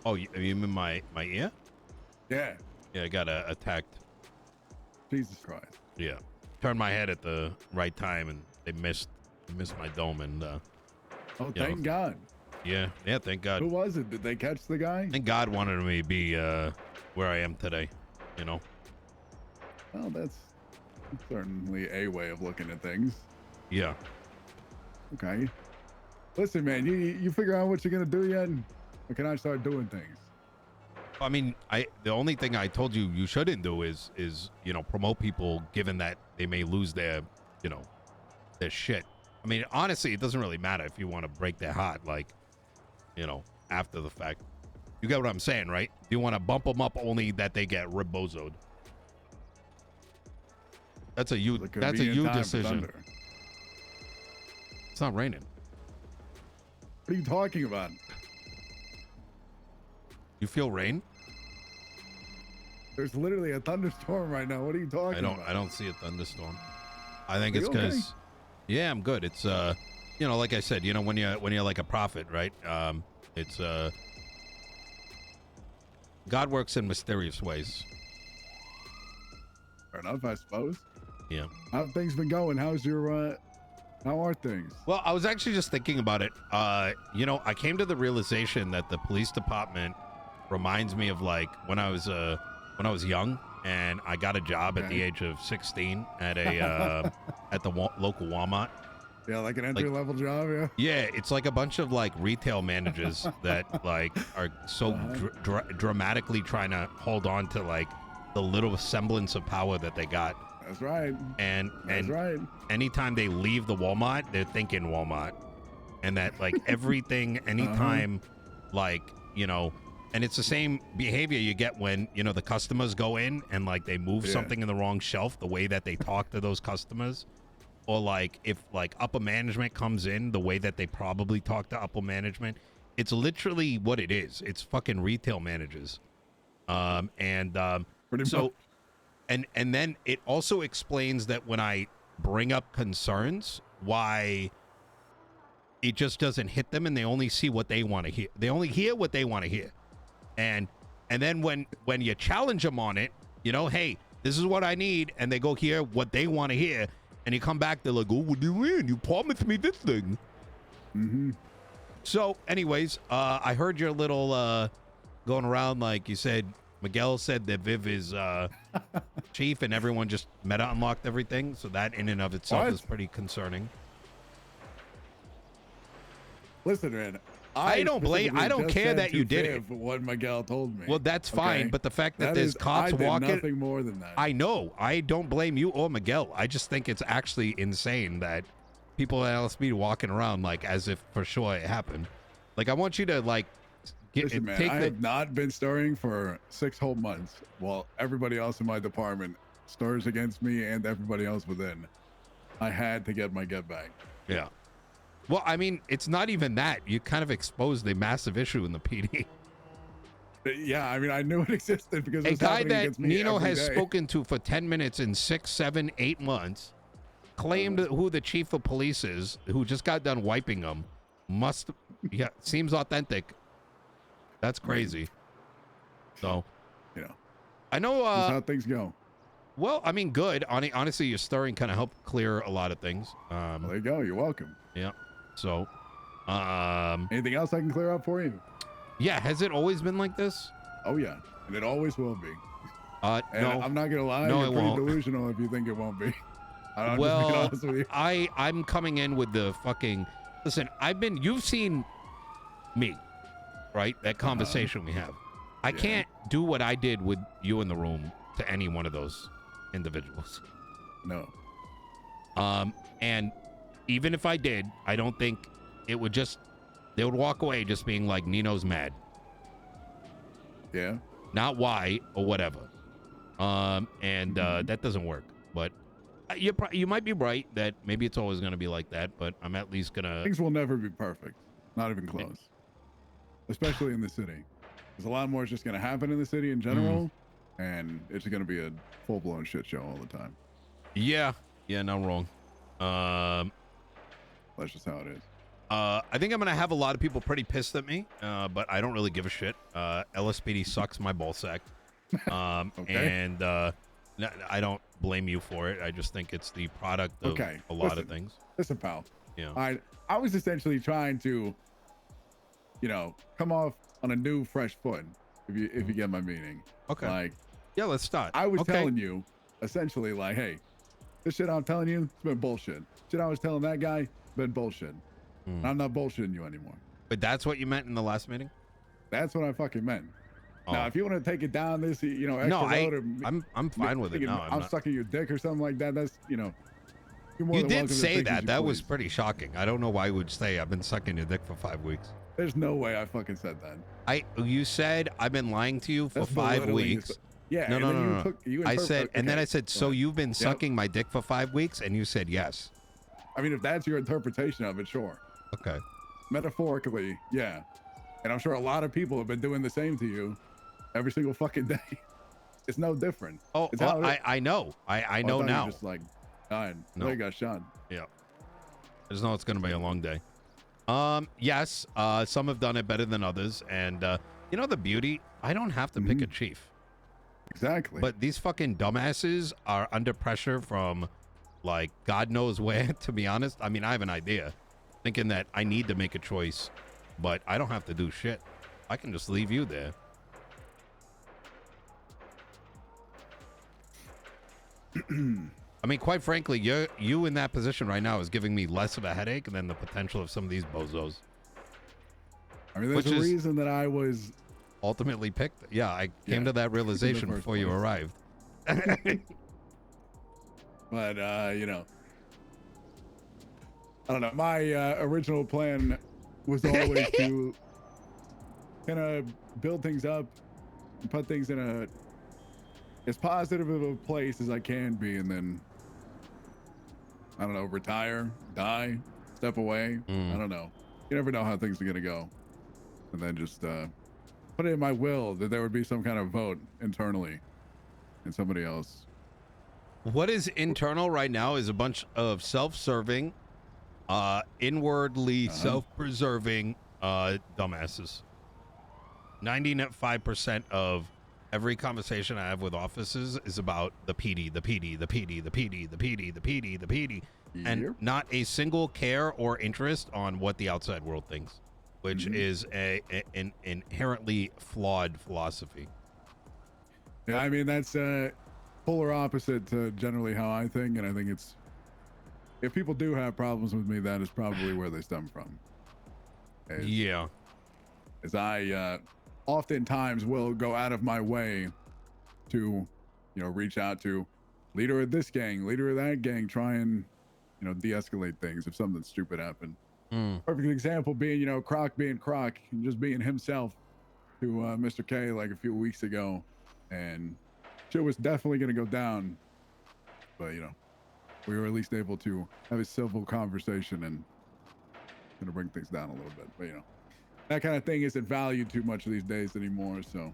Oh, you mean my ear? Yeah. Yeah, I got attacked. Jesus Christ. Yeah, turned my head at the right time, and they missed my dome, and Oh, thank God. Yeah, thank God. Who was it? Did they catch the guy? Thank God wanted me to be where I am today. You know. Well, that's certainly a way of looking at things. Yeah. Okay. Listen, man, you figure out what you're gonna do yet, or can I start doing things? I mean, the only thing I told you shouldn't do is promote people, given that they may lose their their shit. I mean, honestly, it doesn't really matter if you want to break their heart, like, after the fact. You get what I'm saying, right? You want to bump them up only that they get rebozoed. That's a you decision. It's not raining. What are you talking about? You feel rain? There's literally a thunderstorm right now. What are you talking about? I don't see a thunderstorm. I think it's because, yeah, I'm good. It's like I said, when you're like a prophet, right? It's God works in mysterious ways. Fair enough, I suppose. Yeah. How have things been going? How are things? Well, I was actually just thinking about it. I came to the realization that the police department reminds me of like when I was young and I got a job at the age of 16 at a at the local Walmart. Yeah, like an entry level job. Yeah. Yeah, it's like a bunch of like retail managers that like are so dramatically trying to hold on to like the little semblance of power that they got. That's right. And right. Anytime they leave the Walmart, they're thinking Walmart, and that like everything, anytime, like and it's the same behavior you get when the customers go in and like they move something in the wrong shelf. The way that they talk to those customers, or like if like upper management comes in, the way that they probably talk to upper management. It's literally what it is. It's fucking retail managers, Pretty much. And then it also explains that when I bring up concerns, why it just doesn't hit them, and they only see what they want to hear. They only hear what they want to hear. And then when you challenge them on it, hey, this is what I need, and they go hear what they want to hear, and you come back, they're like, oh, what do you mean? You promised me this thing. Mm-hmm. So, anyways, I heard your little going around, like you said, Miguel said that Viv is chief and everyone just meta unlocked everything. So that in and of itself is pretty concerning. Listen, man. I don't care that you did it. What Miguel told me. Well, that's fine. But the fact that there's cops walking. Nothing more than that. I know. I don't blame you or Miguel. I just think it's actually insane that people at LSB walking around like as if for sure it happened. Like, I want you to like. Listen, man, I have not been stirring for 6 whole months while everybody else in my department stirs against me and everybody else within. I had to get my get back. Yeah. Well, I mean, it's not even that. You kind of exposed a massive issue in the PD. Yeah, I mean, I knew it existed because a guy that Nino has spoken to for 10 minutes in 6, 7, 8 months claimed who the chief of police is, who just got done wiping him. Seems authentic. That's crazy. So, I know. That's how things go. Well, I mean, good. Honestly, your stirring kind of helped clear a lot of things. Well, there you go. You're welcome. Yeah. So, anything else I can clear up for you? Yeah. Has it always been like this? Oh yeah, and it always will be. No, I'm not gonna lie. No, you're pretty delusional if you think it won't be. Well, I'm coming in with the fucking. Listen, you've seen me. Right? That conversation we have. I can't do what I did with you in the room to any one of those individuals. No. And even if I did, I don't think it would they would walk away just being like, Nino's mad. Yeah. Not why or whatever. That doesn't work. But you might be right that maybe it's always going to be like that, but I'm at least going to... Things will never be perfect. Not even close. Especially in the city. There's a lot more just going to happen in the city in general, and it's going to be a full-blown shit show all the time. Yeah, not wrong. That's just how it is. I think I'm gonna have a lot of people pretty pissed at me, but I don't really give a shit. LSPD sucks my ballsack, and I don't blame you for it. I just think it's the product of a lot of things. Listen, pal. Yeah. I was essentially trying to, come off on a new, fresh foot. If you get my meaning. Okay. Like, yeah, let's start. I was telling you, essentially, like, hey, this shit I'm telling you, it's been bullshit. Shit I was telling that guy, been bullshit. I'm not bullshitting you anymore. But that's what you meant in the last meeting? That's what I fucking meant. Oh. Now, if you want to take it down this, extra road, or I'm fine with it. No, I'm sucking your dick or something like that. That's, you're more you than did say that. That please. Was pretty shocking. I don't know why you would say I've been sucking your dick for 5 weeks. There's no way I fucking said that. You said I've been lying to you for 5 weeks. Yeah. No. I said, and then I said, so you've been sucking my dick for 5 weeks, and you said yes. I mean, if that's your interpretation of it, sure. Okay. Metaphorically, yeah. And I'm sure a lot of people have been doing the same to you every single fucking day. It's no different. Oh, I know. I know now. Just like, died. No, you got shot. Yeah. I just know it's gonna be a long day. Yes. Some have done it better than others, and the beauty. I don't have to pick a chief. Exactly. But these fucking dumbasses are under pressure from, like, God knows where. To be honest, I mean, I have an idea, thinking that I need to make a choice, but I don't have to do shit. I can just leave you there. I mean, quite frankly, you in that position right now is giving me less of a headache than the potential of some of these bozos. I mean, there's a reason that I was ultimately picked. Yeah, I came to that realization before you arrived. But I don't know. My original plan was always to kind of build things up and put things in as positive of a place as I can be, and then I don't know, retire, die, step away. I don't know. You never know how things are gonna go, and then just put it in my will that there would be some kind of vote internally, and somebody else. What is internal right now is a bunch of self-serving, inwardly self-preserving dumbasses. 95% of every conversation I have with officers is about the PD, the PD, the PD, the PD, the PD, the PD, the PD, and not a single care or interest on what the outside world thinks, which is an inherently flawed philosophy. Yeah, I mean, that's polar opposite to generally how I think, and I think it's, if people do have problems with me, that is probably where they stem from. As I oftentimes will go out of my way to, reach out to leader of this gang, leader of that gang, try and, de-escalate things if something stupid happened. Perfect example being, Croc being Croc and just being himself to Mr. K like a few weeks ago, and shit was definitely going to go down, but we were at least able to have a civil conversation and kind of bring things down a little bit. But that kind of thing isn't valued too much these days anymore, so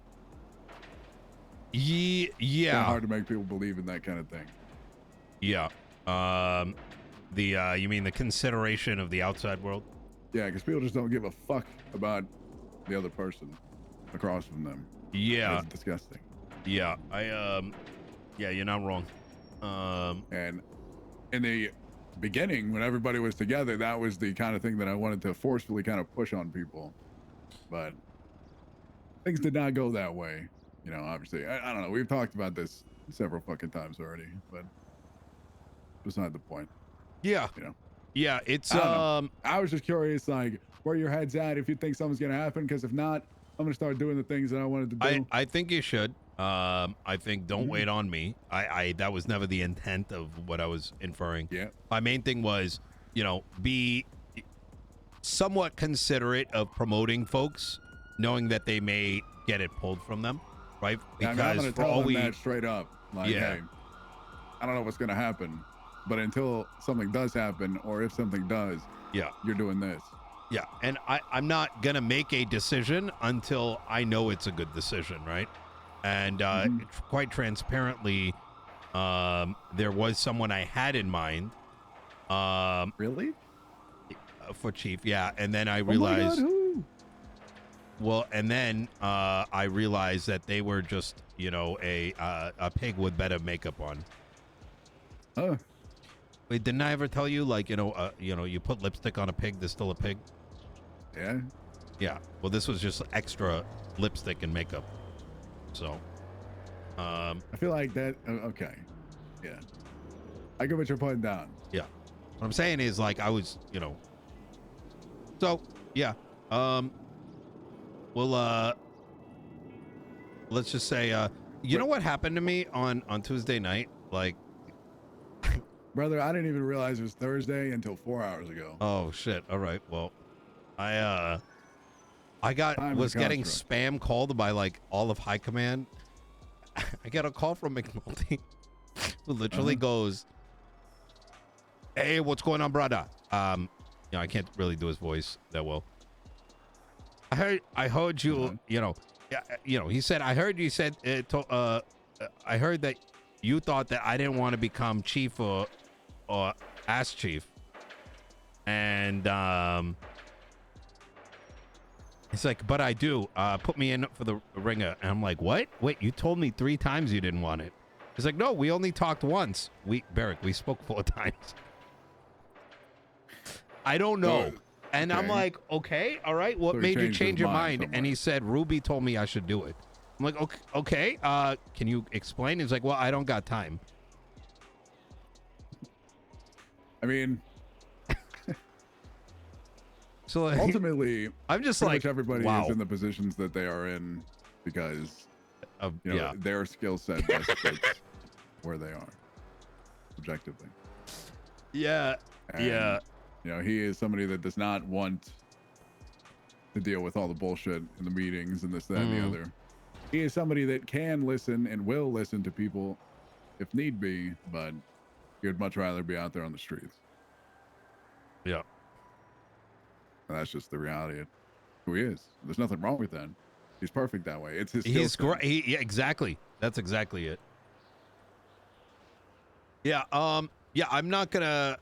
yeah, it's hard to make people believe in that kind of thing. You mean the consideration of the outside world? Yeah, because people just don't give a fuck about the other person across from them. Yeah, it's disgusting. Yeah, you're not wrong. And in the beginning, when everybody was together, that was the kind of thing that I wanted to forcefully kind of push on people, but things did not go that way. Obviously, I don't know. We've talked about this several fucking times already, but beside the point. Yeah. Yeah, it's I was just curious, like, where your head's at, if you think something's gonna happen, because if not, I'm gonna start doing the things that I wanted to do. I think you should. I think don't wait on me. I that was never the intent of what I was inferring. Yeah. My main thing was, be somewhat considerate of promoting folks, knowing that they may get it pulled from them, right? Because I'm gonna tell them that straight up. Like, hey, I don't know what's gonna happen, but until something does happen, or if something does, you're doing this. Yeah, and I'm not gonna make a decision until I know it's a good decision, right? And quite transparently, there was someone I had in mind. Really? for chief. Yeah, and then I Oh my realized. God, who? Well, and then I realized that they were just, you know, a pig with better makeup on. Oh, Wait, didn't I ever tell you, like, you know, you put lipstick on a pig, there's still a pig? yeah. Yeah. Well, this was just extra lipstick and makeup. So, I feel like that. Okay. Yeah. I get what you're putting down. yeah. What I'm saying is, like, I was, you know. So, yeah. Well, let's just say, you know what happened to me on Tuesday night? Like, Brother, I didn't even realize it was Thursday until 4 hours ago. oh shit. All right. Well, I Time is was a getting construct. spam called by like all of high command. I get a call from McNulty who literally goes, "Hey, what's going on, brother?" You know, I can't really do his voice that well. I heard you, you know, he said, I heard you said, I heard that you thought that I didn't want to become chief or ass chief. And, it's like, but I do, put me in for the ringer. And I'm like, what? Wait, you told me 3 times you didn't want it. He's like, no, we only talked once. Beric, we spoke 4 times. I don't know. And I'm like, okay, all right. What So he made you changed change his your mind mind? somewhere. And he said, Ruby told me I should do it. I'm like, okay. Can you explain? He's like, well, I don't got time. I mean, So like, ultimately, I'm just pretty like, much everybody wow. is in the positions that they are in because you know, Yeah. their skill set best fits where they are, objectively. Yeah. And, Yeah. You know, he is somebody that does not want to deal with all the bullshit in the meetings and this, that, and the other. He is somebody that can listen and will listen to people if need be, but he would much rather be out there on the streets. Yeah. And that's just the reality of who he is. There's nothing wrong with that. He's perfect that way. It's his skill He's set. great. Yeah, exactly. That's exactly it. Yeah. Yeah, I'm not gonna.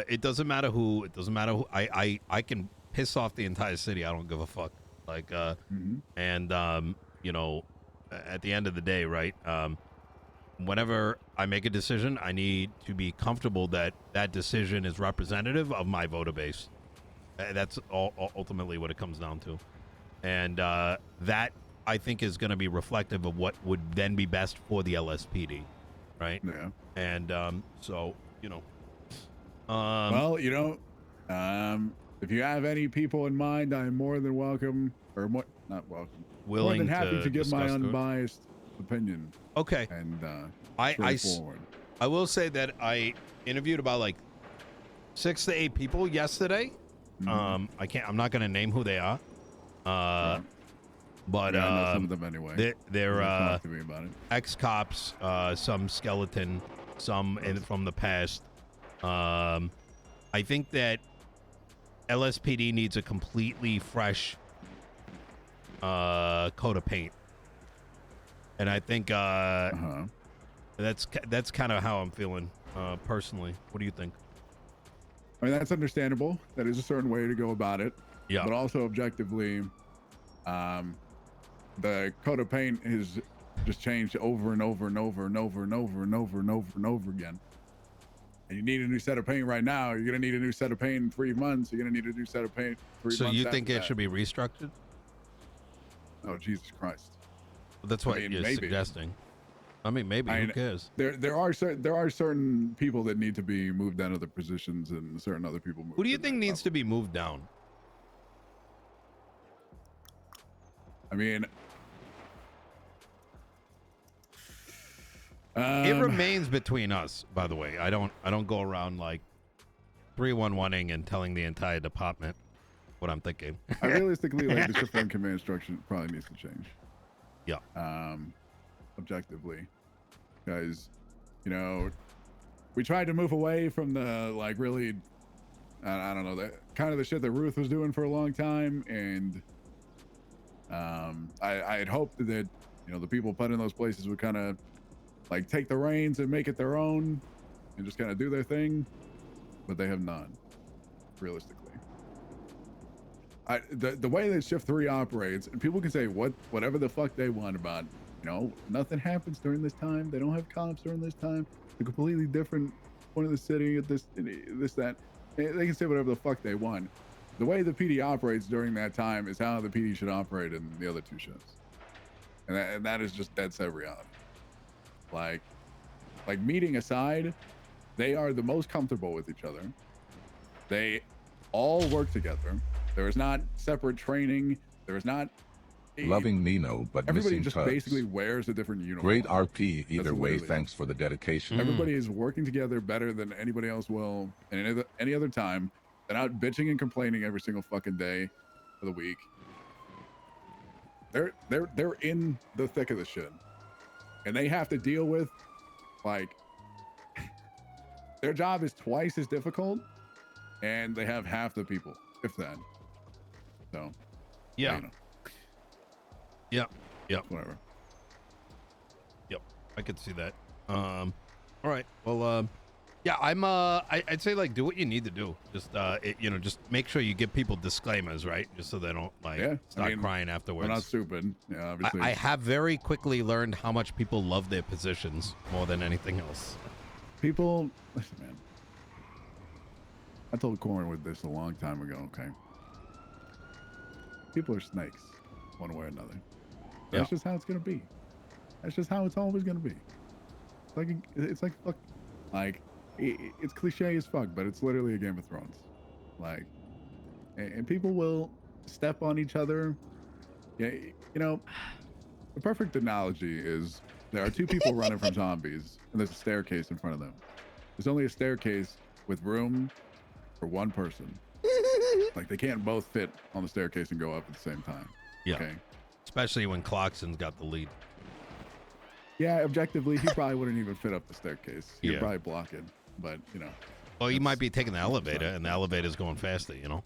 It doesn't matter who. It doesn't matter who. I can piss off the entire city. I don't give a fuck. Like, and you know, at the end of the day, right? Whenever I make a decision, I need to be comfortable that that decision is representative of my voter base. That's ultimately what it comes down to, and that I think is going to be reflective of what would then be best for the LSPD, right? Yeah. And so, you know, well, you know, if you have any people in mind, I'm more than welcome, or more, not welcome, more than happy to give my unbiased opinion. Okay. And I will say that I interviewed about like 6 to 8 people yesterday. I'm not going to name who they are. But yeah, I know some of them anyway. They're talk to me about it. Ex-cops, some skeleton, some from the past. I think that LSPD needs a completely fresh coat of paint, and I think that's kind of how I'm feeling personally. What do you think? I mean, that's understandable. That is a certain way to go about it. Yeah. But also objectively, the coat of paint has just changed over and over and over and over and over and over and over and over again. And you need a new set of paint right now. You're gonna need a new set of paint in 3 months. You're gonna need a new set of paint 3 months. So you think after it that. should be restructured? Oh, Jesus Christ! Well, that's what you're suggesting. I mean, maybe. Who cares? There are certain people that need to be moved down to their positions, and certain other people. Who do you think needs to be moved down? I mean, it remains between us. By the way, I don't go around like 311ing and telling the entire department what I'm thinking. I realistically, like, the shift one command structure probably needs to change. Yeah. Objectively, because, you know, we tried to move away from the, like, really, I don't know, that kind of the shit that Ruth was doing for a long time, and I had hoped that, you know, the people put in those places would kind of like take the reins and make it their own and just kind of do their thing, but they have not, realistically. the way that Shift 3 operates, and people can say whatever the fuck they want about, nothing happens during this time. They don't have cops during this time. It's a completely different point of the city. This that. They can say whatever the fuck they want. The way the PD operates during that time is how the PD should operate in the other two shows, and that is just dead set reality. Like meeting aside, they are the most comfortable with each other. They all work together. There is not separate training. There is not Loving Nino, but everybody missing just Tubbs. basically wears a different uniform. Great RP either way. literally- Thanks for the dedication. Everybody is working together better than anybody else will in any other time. They're not bitching and complaining every single fucking day of the week. They're in the thick of the shit, and they have to deal with their job is twice as difficult, and they have half the people, if that. So Yeah. Yeah. Whatever. Yep. I could see that. All right. Well, yeah, I'd say do what you need to do. Just just make sure you give people disclaimers, right? Just so they don't start crying afterwards. We're not stupid. Yeah, obviously. I have very quickly learned how much people love their positions more than anything else. People, listen, man. I told Cornwood this a long time ago. Okay. People are snakes, one way or another. That's just how it's gonna be. That's just how it's always gonna be. It's like fuck, it's cliche as fuck, but it's literally a Game of Thrones. And people will step on each other. Yeah, the perfect analogy is there are two people running from zombies, and there's a staircase in front of them. There's only a staircase with room for one person. They can't both fit on the staircase and go up at the same time. Yeah. Okay. Especially when Clarkson's got the lead. Yeah, objectively, he probably wouldn't even fit up the staircase. He'd Yeah. probably block it, but Well, you might be taking the elevator, and the elevator's going faster, Yeah,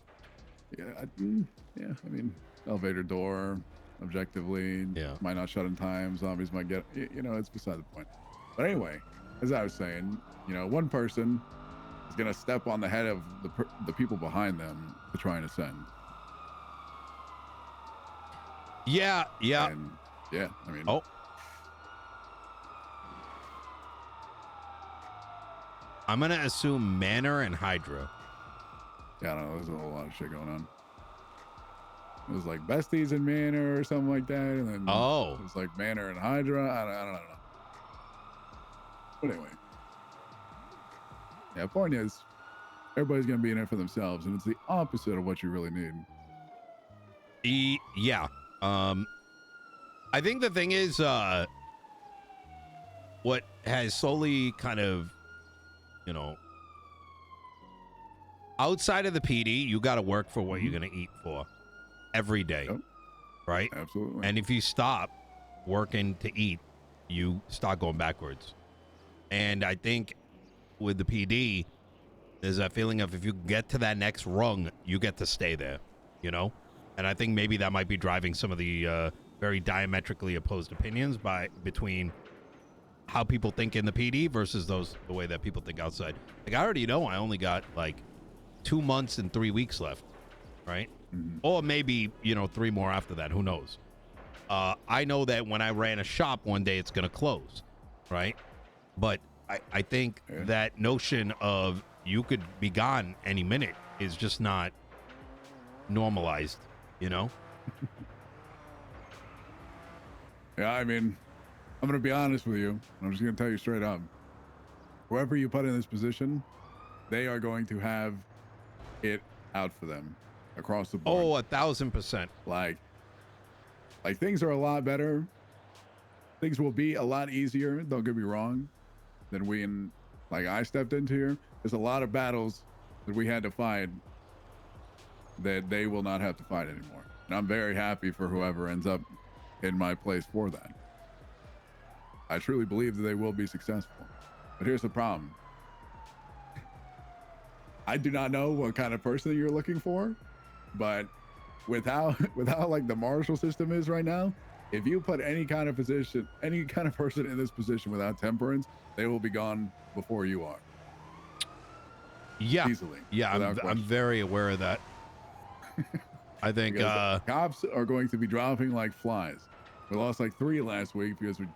I mean, elevator door, objectively, might not shut in time. Zombies might get, it's beside the point. But anyway, as I was saying, one person is gonna step on the head of the people behind them to try and ascend. Yeah. And yeah, I mean, I'm gonna assume Manor and Hydra. yeah, I don't know. There's a whole lot of shit going on. It was Besties and Manor or something like that, and then it was Manor and Hydra. I don't know. But anyway, yeah. Point is, everybody's gonna be in it for themselves, and it's the opposite of what you really need. Yeah. I think the thing is, what has slowly kind of, outside of the PD, you got to work for what you're going to eat for every day, right? Absolutely. And if you stop working to eat, you start going backwards. And I think with the PD, there's that feeling of if you get to that next rung, you get to stay there, And I think maybe that might be driving some of the very diametrically opposed opinions between how people think in the PD versus the way that people think outside. I already know I only got 2 months and 3 weeks left, right? Mm-hmm. Or maybe 3 more after that. Who knows? I know that when I ran a shop one day, it's going to close, right? But I think that notion of you could be gone any minute is just not normalized, Yeah, I mean, I'm going to be honest with you. I'm just going to tell you straight up. Whoever you put in this position, they are going to have it out for them across the board. Oh, 1,000%. Things are a lot better. Things will be a lot easier, don't get me wrong, than I stepped into here. There's a lot of battles that we had to fight that they will not have to fight anymore. And I'm very happy for whoever ends up in my place for that. I truly believe that they will be successful. But here's the problem. I do not know what kind of person you're looking for, but with how the martial system is right now, if you put any kind of person in this position without temperance, they will be gone before you are. Yeah. Easily. Yeah, I'm very aware of that. I think Because cops are going to be dropping like flies. We lost like 3 last week because we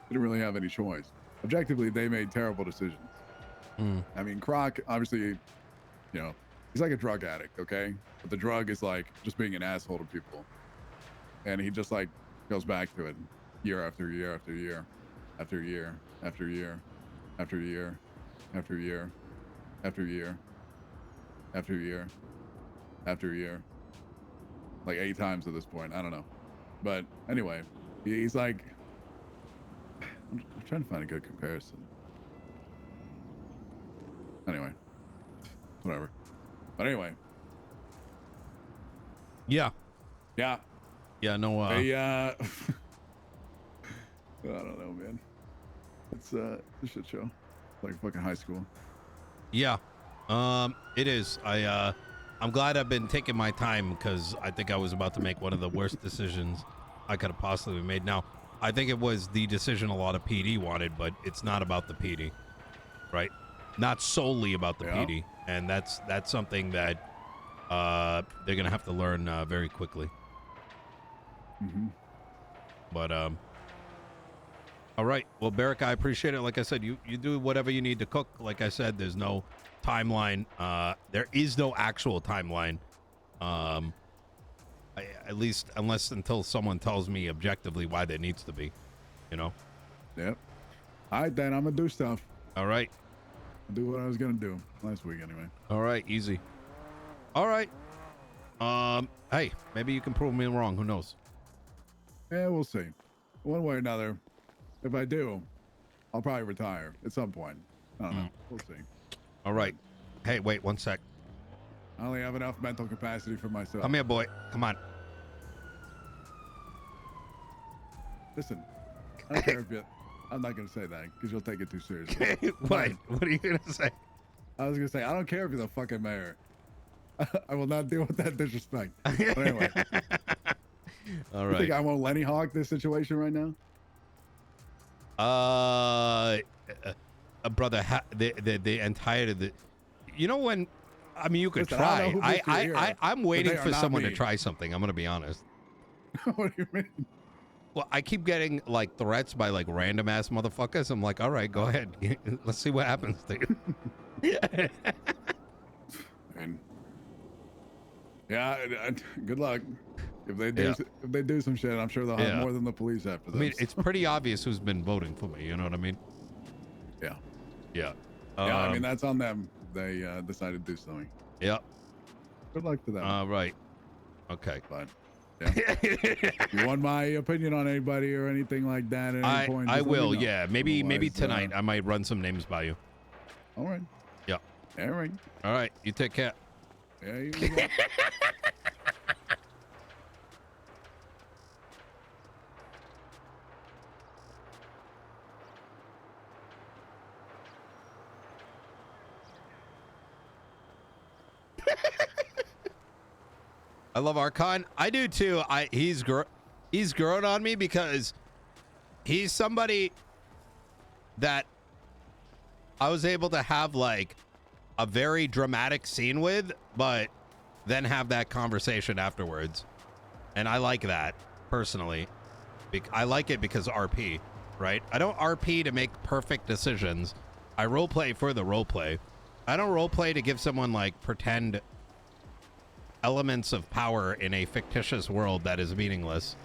didn't really have any choice. Objectively, they made terrible decisions. I mean, Croc, obviously, you know, he's like a drug addict, okay? But the drug is like just being an asshole to people. And he just like goes back to it year after year after year after year after year after year after year after year after year after year. Like 8 times at this point. I don't know. But anyway, he's like, I'm trying to find a good comparison. Anyway, whatever. But anyway. Yeah. Yeah. Yeah, no, They, I don't know, man. It's a shit show. It's like fucking high school. yeah. It is. I'm glad I've been taking my time because I think I was about to make one of the worst decisions I could have possibly made. Now, I think it was the decision a lot of PD wanted, but it's not about the PD, right? Not solely about the PD, and that's something that they're gonna have to learn very quickly. But all right. Well, Beric, I appreciate it. Like I said, you do whatever you need to cook. Like I said, there's no timeline. There is no actual timeline. At least until someone tells me objectively why there needs to be, you know? Yep. All right, then I'm gonna do stuff. All right. I'll do what I was gonna do last week anyway. All right. Easy. All right. Hey, maybe you can prove me wrong. Who knows? Yeah, we'll see. One way or another. If I do, I'll probably retire at some point. I don't know. We'll see. All right. Hey, wait 1 sec. I only have enough mental capacity for myself. Come here, boy. Come on. Listen, I don't care if you... I'm not going to say that because you'll take it too seriously. What? What are you going to say? I was going to say, I don't care if you're the fucking mayor. I will not deal with that disrespect. But anyway. All You right. think I won't Lenny Hawk this situation right now? Brother, the entire... You know when... I mean, you could Listen, I don't know try. who makes you here, I'm but waiting they are for not someone to me. try something. I'm going to be honest. What do you mean? Well, I keep getting like threats by like random ass motherfuckers. I'm like, all right, go ahead. Let's see what happens to you. And yeah, good luck. If they do, if they do some shit, I'm sure they'll have more than the police after I this. mean, it's pretty obvious who's been voting for me. You know what I mean? Yeah. Yeah. Yeah, I mean, that's on them. They decided to do something. Yep. Good luck to them. Right. Okay. But yeah. You want my opinion on anybody or anything like that at any point? I just let me will. know. Yeah. Maybe Otherwise, tonight I might run some names by you. All right. Yeah. All right. All right. You take care. Yeah, you go. I love Archon. I do too. He's grown on me because he's somebody that I was able to have like a very dramatic scene with, but then have that conversation afterwards. And I like that personally. I like it because RP, right? I don't RP to make perfect decisions. I roleplay for the roleplay. I don't roleplay to give someone like pretend elements of power in a fictitious world that is meaningless.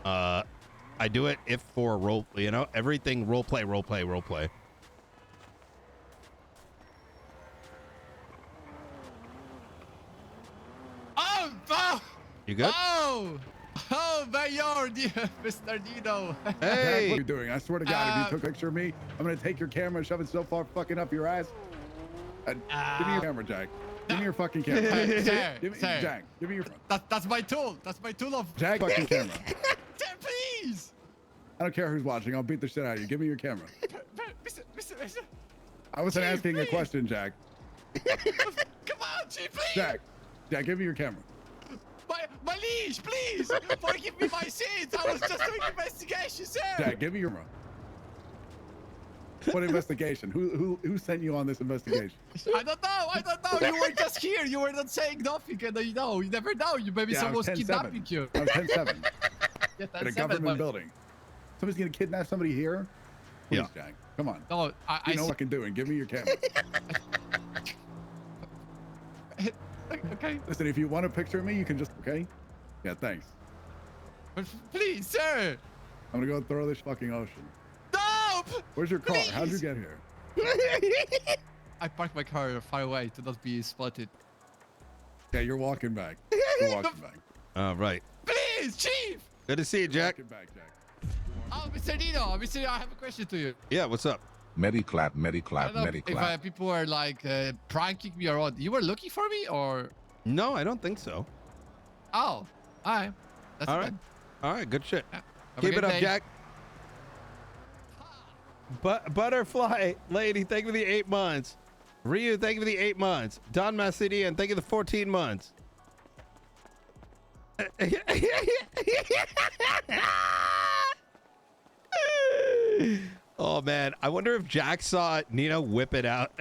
I do it if for role, you know, everything roleplay. Oh! You good? Oh, Mayor, Mr. Nino. Hey! What are you doing? I swear to God, if you took a picture of me, I'm gonna take your camera and shove it so far fucking up your ass. Give me your camera, Jack. Give me your fucking camera. Sir, Give me, sir. Jack, give me your... That's my tool. That's my tool of... Jack, fucking camera. Sir, please. I don't care who's watching. I'll beat the shit out of you. Give me your camera. Mr. I wasn't Chief, asking a please. question, Jack. Come on, Chief, please. Jack, give me your camera. My liege, please. Forgive me my sins. I was just doing investigation, sir. Jack, give me your camera. What investigation? Who sent you on this investigation? I don't know. You were just here. You were not saying nothing, and you never know. You maybe Yeah, I someone's was 10-7. kidnapping you. I was 10-7 Yeah, in a 10-7, government but- building. Somebody's gonna kidnap somebody here? Please, Yeah. Jack. Come on. No, I You know see. what I can do, and give me your camera. Okay, Listen, if you want a picture of me, you can just, okay? Yeah, thanks. but please, sir. I'm gonna go throw this fucking ocean. No! Where's your car? How'd you Please. get here? I parked my car far away to not be spotted. Yeah, you're walking back. You're walking back. All right. Please, Chief! Good to see you, Jack. Walking back, Jack. Oh, Mr. Nino, I have a question to you. Yeah, what's up? Mediclap, I mediclap, don't know if mediclap. people are like pranking me or what. You were looking for me or? No, I don't think so. Oh, all right. That's All it right. then. All right, good shit. Have a Keep good it up, day. Jack. Butterfly lady, thank you for the 8 months. Ryu, thank you for the 8 months. Don Massidian, thank you for the 14 months. Oh man, I wonder if Jack saw Nino whip it out.